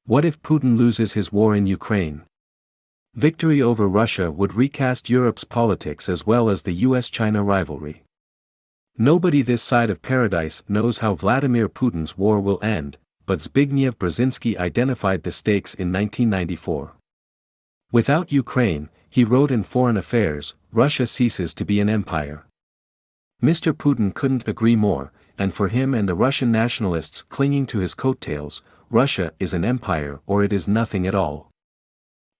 What if Putin loses his war in Ukraine? Victory over Russia would recast Europe's politics as well as the U.S. China rivalry. Nobody this side of paradise knows how Vladimir Putin's war will end, but Zbigniew Brzezinski identified the stakes in 1994. Without Ukraine, he wrote in Foreign Affairs, Russia ceases to be an empire. Mr. Putin couldn't agree more, and for him and the Russian nationalists clinging to his coattails, Russia is an empire or it is nothing at all.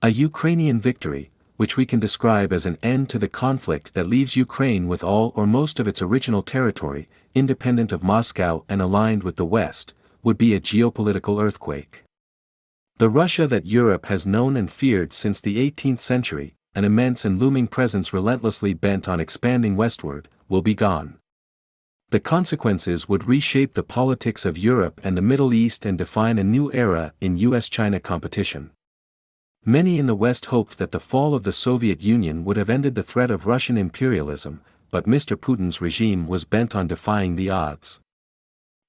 A Ukrainian victory, which we can describe as an end to the conflict that leaves Ukraine with all or most of its original territory, independent of Moscow and aligned with the West, would be a geopolitical earthquake. The Russia that Europe has known and feared since the 18th century, an immense and looming presence relentlessly bent on expanding westward, will be gone. The consequences would reshape the politics of Europe and the Middle East and define a new era in U.S. China competition. Many in the West hoped that the fall of the Soviet Union would have ended the threat of Russian imperialism, but Mr. Putin's regime was bent on defying the odds.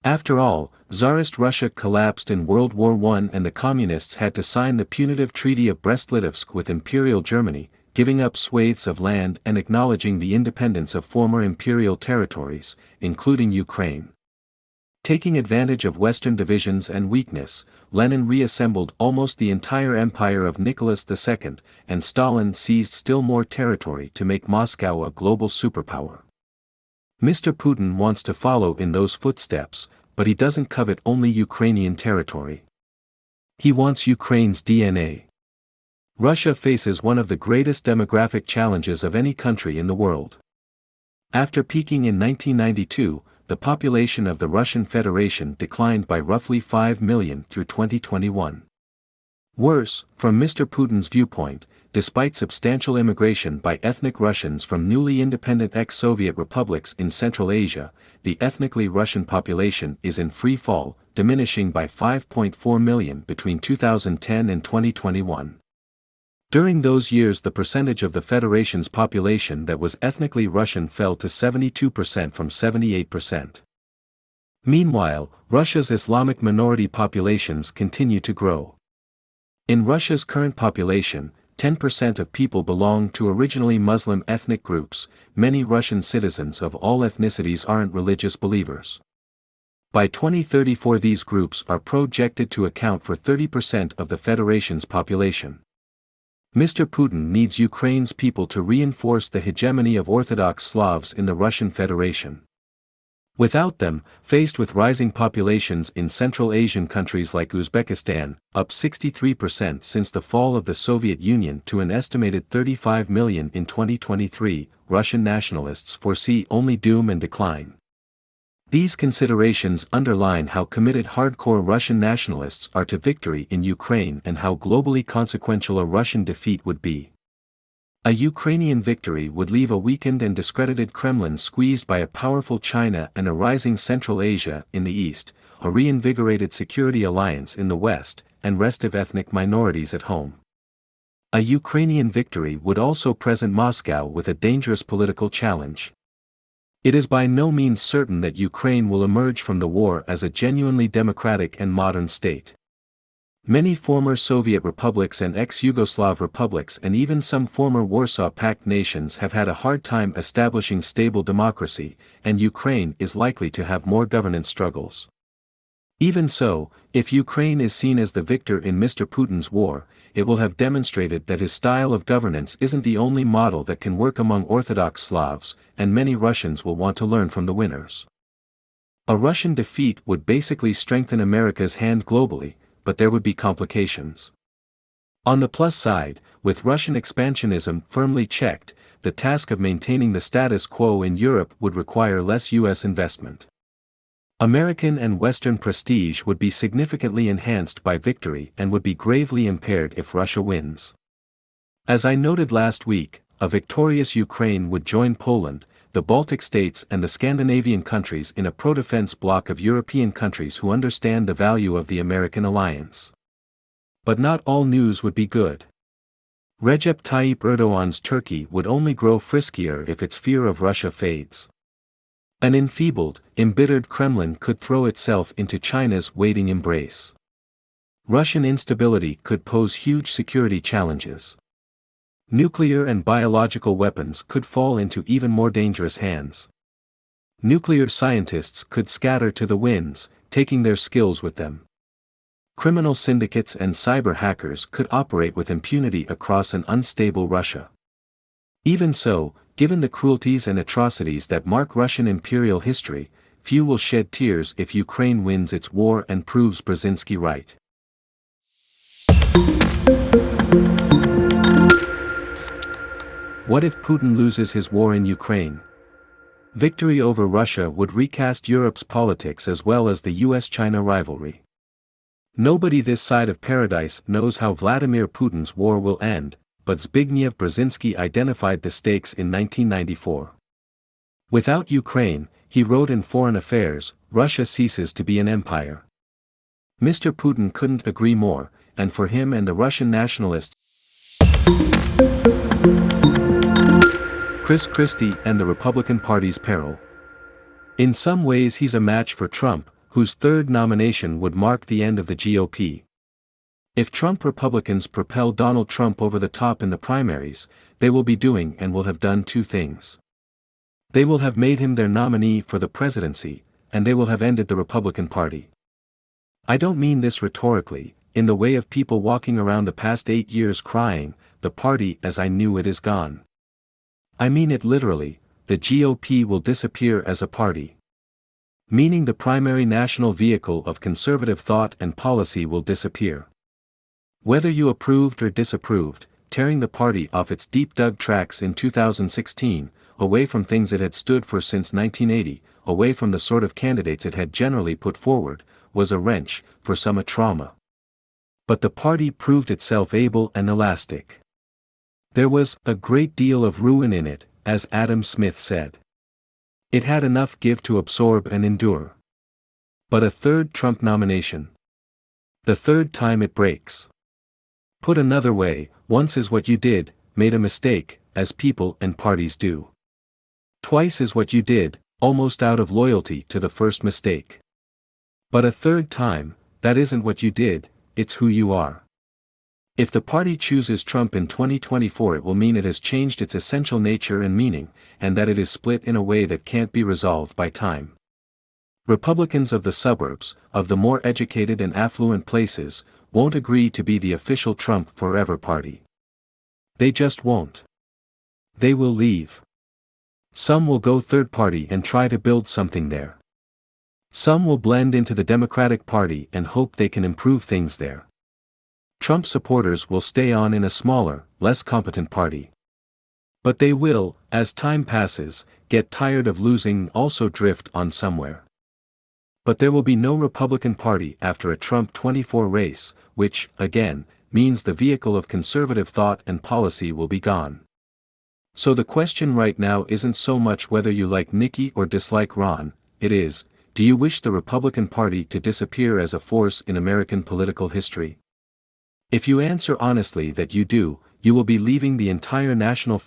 After all, Tsarist Russia collapsed in World War I and the Communists had to sign the punitive Treaty of Brest-Litovsk with Imperial Germany, giving up swathes of land and acknowledging the independence of former imperial territories, including Ukraine. Taking advantage of Western divisions and weakness, Lenin reassembled almost the entire empire of Nicholas II, and Stalin seized still more territory to make Moscow a global superpower. Mr. Putin wants to follow in those footsteps, but he doesn't covet only Ukrainian territory. He wants Ukraine's DNA. Russia faces one of the greatest demographic challenges of any country in the world. After peaking in 1992, the population of the Russian Federation declined by roughly 5 million through 2021. Worse, from Mr. Putin's viewpoint, despite substantial immigration by ethnic Russians from newly independent ex-Soviet republics in Central Asia, the ethnically Russian population is in free fall, diminishing by 5.4 million between 2010 and 2021. During those years the percentage of the Federation's population that was ethnically Russian fell to 72% from 78%. Meanwhile, Russia's Islamic minority populations continue to grow. In Russia's current population, 10% of people belong to originally Muslim ethnic groups. Many Russian citizens of all ethnicities aren't religious believers. By 2034 these groups are projected to account for 30% of the Federation's population. Mr. Putin needs Ukraine's people to reinforce the hegemony of Orthodox Slavs in the Russian Federation. Without them, faced with rising populations in Central Asian countries like Uzbekistan, up 63% since the fall of the Soviet Union to an estimated 35 million in 2023, Russian nationalists foresee only doom and decline. These considerations underline how committed hardcore Russian nationalists are to victory in Ukraine and how globally consequential a Russian defeat would be. A Ukrainian victory would leave a weakened and discredited Kremlin squeezed by a powerful China and a rising Central Asia in the east, a reinvigorated security alliance in the west, and restive ethnic minorities at home. A Ukrainian victory would also present Moscow with a dangerous political challenge. It is by no means certain that Ukraine will emerge from the war as a genuinely democratic and modern state. Many former Soviet republics and ex-Yugoslav republics and even some former Warsaw Pact nations have had a hard time establishing stable democracy, and Ukraine is likely to have more governance struggles. Even so, if Ukraine is seen as the victor in Mr. Putin's war, it will have demonstrated that his style of governance isn't the only model that can work among Orthodox Slavs, and many Russians will want to learn from the winners. A Russian defeat would basically strengthen America's hand globally, but there would be complications. On the plus side, with Russian expansionism firmly checked, the task of maintaining the status quo in Europe would require less U.S. investment. American and Western prestige would be significantly enhanced by victory and would be gravely impaired if Russia wins. As I noted last week, a victorious Ukraine would join Poland, the Baltic states and the Scandinavian countries in a pro-defense bloc of European countries who understand the value of the American alliance. But not all news would be good. Recep Tayyip Erdogan's Turkey would only grow friskier if its fear of Russia fades. An enfeebled, embittered Kremlin could throw itself into China's waiting embrace. Russian instability could pose huge security challenges. Nuclear and biological weapons could fall into even more dangerous hands. Nuclear scientists could scatter to the winds, taking their skills with them. Criminal syndicates and cyber hackers could operate with impunity across an unstable Russia. Even so, given the cruelties and atrocities that mark Russian imperial history, few will shed tears if Ukraine wins its war and proves Brzezinski right. What if Putin loses his war in Ukraine? Victory over Russia would recast Europe's politics as well as the U.S. China rivalry. Nobody this side of paradise knows how Vladimir Putin's war will end, but Zbigniew Brzezinski identified the stakes in 1994. Without Ukraine, he wrote in Foreign Affairs, Russia ceases to be an empire. Mr. Putin couldn't agree more, and for him and the Russian nationalists, Chris Christie and the Republican Party's peril. In some ways he's a match for Trump, whose third nomination would mark the end of the GOP. If Trump Republicans propel Donald Trump over the top in the primaries, they will be doing and will have done two things. They will have made him their nominee for the presidency, and they will have ended the Republican Party. I don't mean this rhetorically, in the way of people walking around the past 8 years crying, "The party as I knew it is gone." I mean it literally, the GOP will disappear as a party. Meaning the primary national vehicle of conservative thought and policy will disappear. Whether you approved or disapproved, tearing the party off its deep-dug tracks in 2016, away from things it had stood for since 1980, away from the sort of candidates it had generally put forward, was a wrench, for some a trauma. But the party proved itself able and elastic. There was a great deal of ruin in it, as Adam Smith said. It had enough give to absorb and endure. But a third Trump nomination. The third time it breaks. Put another way, once is what you did, made a mistake, as people and parties do. Twice is what you did, almost out of loyalty to the first mistake. But a third time, that isn't what you did, it's who you are. If the party chooses Trump in 2024, it will mean it has changed its essential nature and meaning, and that it is split in a way that can't be resolved by time. Republicans of the suburbs, of the more educated and affluent places, won't agree to be the official Trump Forever party. They just won't. They will leave. Some will go third party and try to build something there. Some will blend into the Democratic Party and hope they can improve things there. Trump supporters will stay on in a smaller, less competent party. But they will, as time passes, get tired of losing and also drift on somewhere. But there will be no Republican Party after a Trump 24 race, which, again, means the vehicle of conservative thought and policy will be gone. So the question right now isn't so much whether you like Nikki or dislike Ron, it is, do you wish the Republican Party to disappear as a force in American political history? If you answer honestly that you do, you will be leaving the entire national